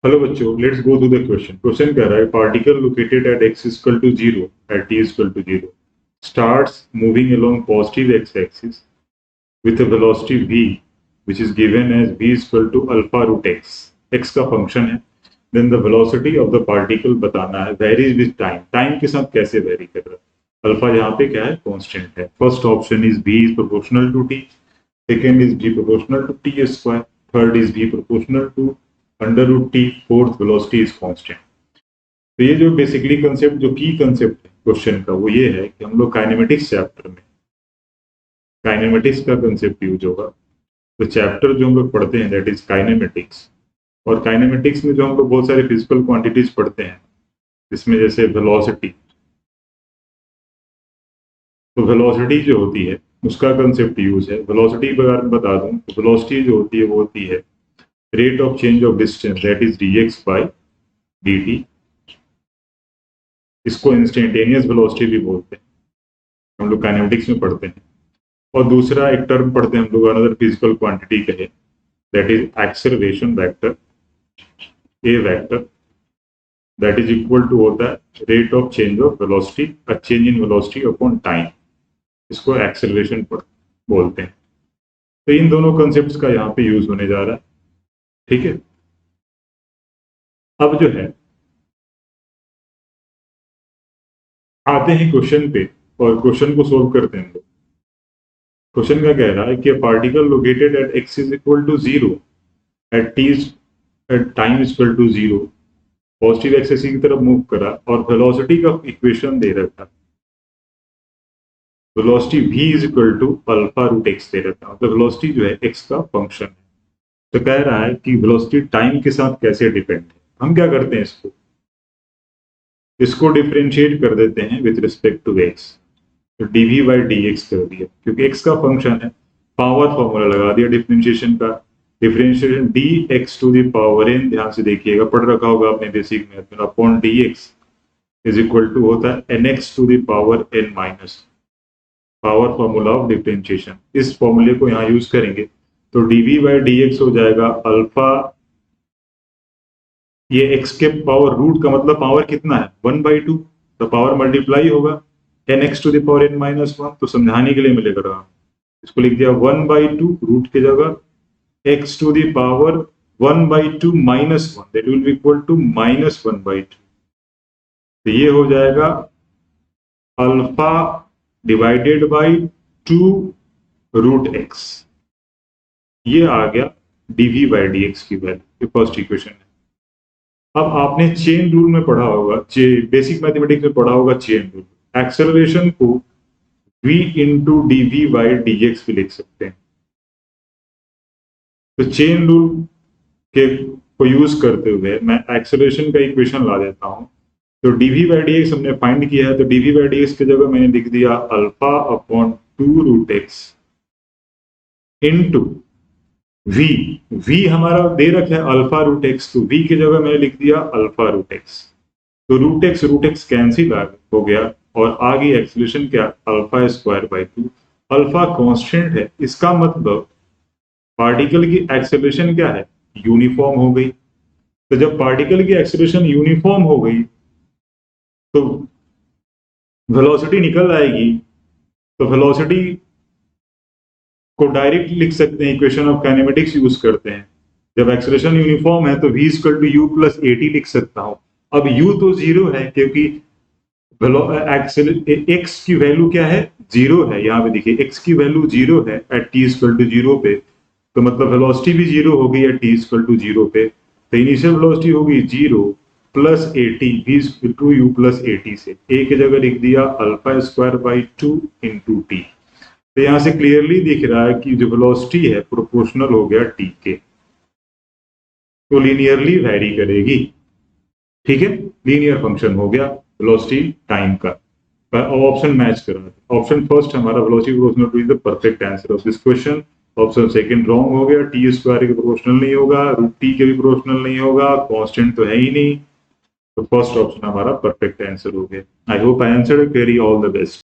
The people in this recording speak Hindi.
हेलो बच्चों, let's go to the question. Question कह रहा है particle located at x equal to 0 at t equal to 0 starts moving along positive x axis with a velocity v which is given as v equal to alpha root x। x का फंक्शन है। Then the velocity of the particle बताना है, वेरीज विद टाइम। टाइम के साथ कैसे वेरी कर रहा है। अल्फा यहाँ पे क्या है, कांस्टेंट है। First option is v is proportional to t, second is v proportional to t square, third is v proportional to under root T, fourth velocity is constant. तो ये जो बेसिकली कंसेप्ट, जो की कंसेप्ट है क्वेश्चन का, वो ये है कि हम लोग काइनेमेटिक्स चैप्टर में काइनेमेटिक्स का कंसेप्ट यूज होगा। तो चैप्टर जो हम लोग पढ़ते हैं दैट इज काइनेमेटिक्स। और काइनेमेटिक्स में जो हम लोग बहुत सारे फिजिकल क्वांटिटीज पढ़ते हैं, इसमें जैसे वेलोसिटी, तो वेलोसिटी जो होती है उसका कंसेप्ट यूज है। वेलोसिटी के बारे में बता दूं तो वेलोसिटी जो होती है वो होती है rate of change of distance that is dx by dt। इसको इंस्टेंटेनियस वेलोसिटी भी बोलते हैं, हम लोग काइनेमेटिक्स में पढ़ते हैं। और दूसरा एक टर्म पढ़ते हैं हम लोग, अनदर फिजिकल क्वांटिटी कहे, that is acceleration vector, a vector, that is equal to होता है rate of change of velocity, a change in velocity upon time. इसको एक्सेलरेशन बोलते हैं। तो इन दोनों कंसेप्ट का यहाँ पे यूज होने जा रहा है, ठीक है। अब जो है आते हैं क्वेश्चन पे और क्वेश्चन को सोल्व करते हैं हम लोग। क्वेश्चन का कह रहा है कि particle located at x is equal to 0 at t at time equal to 0 positive axis की तरफ मूव करा और वेलोसिटी का इक्वेशन दे रखा, velocity v is equal to alpha root x दे रखा। मतलब वेलोसिटी जो है x का फंक्शन है। तो कह रहा है कि वेलोसिटी टाइम के साथ कैसे डिपेंड है। हम क्या करते हैं, इसको डिफरेंशिएट कर देते हैं विथ रिस्पेक्ट टू x। तो dv बाई dx कर दिया, क्योंकि x का फंक्शन है। पावर फॉर्मूला लगा दिया डिफरेंशिएशन का, differentiation dx to the power n, ध्यान से देखिएगा, पढ़ रखा होगा आपने बेसिक मैथ में, upon dx is equal to होता है nx to the power n minus, power formula of differentiation. इस फॉर्मूले को यहाँ यूज करेंगे तो dv बाई dx हो जाएगा अल्फा, ये x के पावर रूट का मतलब पावर कितना है 1/2, तो पावर मल्टीप्लाई होगा nx to the power n minus 1। तो समझाने के लिए मैं लिख रहा हूँ, इसको लिख दिया 1/2 रूट की जगह x to the power 1/2 minus 1, that will be equal to minus 1/2। तो ये हो जाएगा alpha divided by 2 root x। ये आ गया dv बाई dx की वैल्यू, ये फर्स्ट इक्वेशन है। अब आपने चेन रूल में पढ़ा होगा, बेसिक मैथमेटिक्स में पढ़ा होगा चेन रूल। एक्सेलरेशन को v into D V by D X भी लिख सकते हैं। तो चेन रूल के को यूज करते हुए मैं एक्सेलरेशन का इक्वेशन ला देता हूं। तो dv बाई डी एक्स हमने फाइंड किया है, तो dv बाई डी एक्स की जगह मैंने लिख दिया alpha upon 2 root X into v हमारा दे रखा है अल्फा रूट एक्स, तो v की जगह मैंने लिख दिया अल्फा रूट एक्स। तो रूट एक्स कैंसिल हो गया और आ गई एक्सेलरेशन क्या, alpha square by 2। Alpha constant है, इसका मतलब पार्टिकल की एक्सेलरेशन क्या है, यूनिफॉर्म हो गई। तो जब पार्टिकल की एक्सेलरेशन यूनिफॉर्म हो गई तो वेलोसिटी निकल आएगी। तो वेलोसिटी को डायरेक्ट लिख सकते हैं, इक्वेशन ऑफ काइनेमेटिक्स यूज करते हैं। जब एक्सेलरेशन यूनिफॉर्म है तो v equal to U plus A T लिख सकता हूं। अब u तो जीरो है, क्योंकि x की वैल्यू क्या है, जीरो है। यहाँ पे देखिए x की वैल्यू जीरो है at t equal to zero पे, तो मतलब वेलोसिटी भी जीरो हो गई at t equal to zero पे। तो इनिशियल वेलोसिटी होगी zero plus A T, V equal to U plus A T से a की जगह लिख दिया alpha square by 2 into T. तो यहां से क्लियरली दिख रहा है कि जो वेलोसिटी है प्रोपोर्शनल हो गया t के, तो लीनियरली वैरी करेगी, ठीक है। लीनियर फंक्शन हो गया वेलोसिटी टाइम का। ऑप्शन मैच करा, ऑप्शन फर्स्ट हमारा velocity proportional two is the perfect answer of this question. Option second wrong हो गया, टी स्क्वायर के प्रोपोर्शनल नहीं होगा, रूट टी के भी प्रोपोर्शनल नहीं होगा, कांस्टेंट तो है ही नहीं। तो फर्स्ट ऑप्शन हमारा परफेक्ट आंसर हो गया। I hope I answered query, all the best.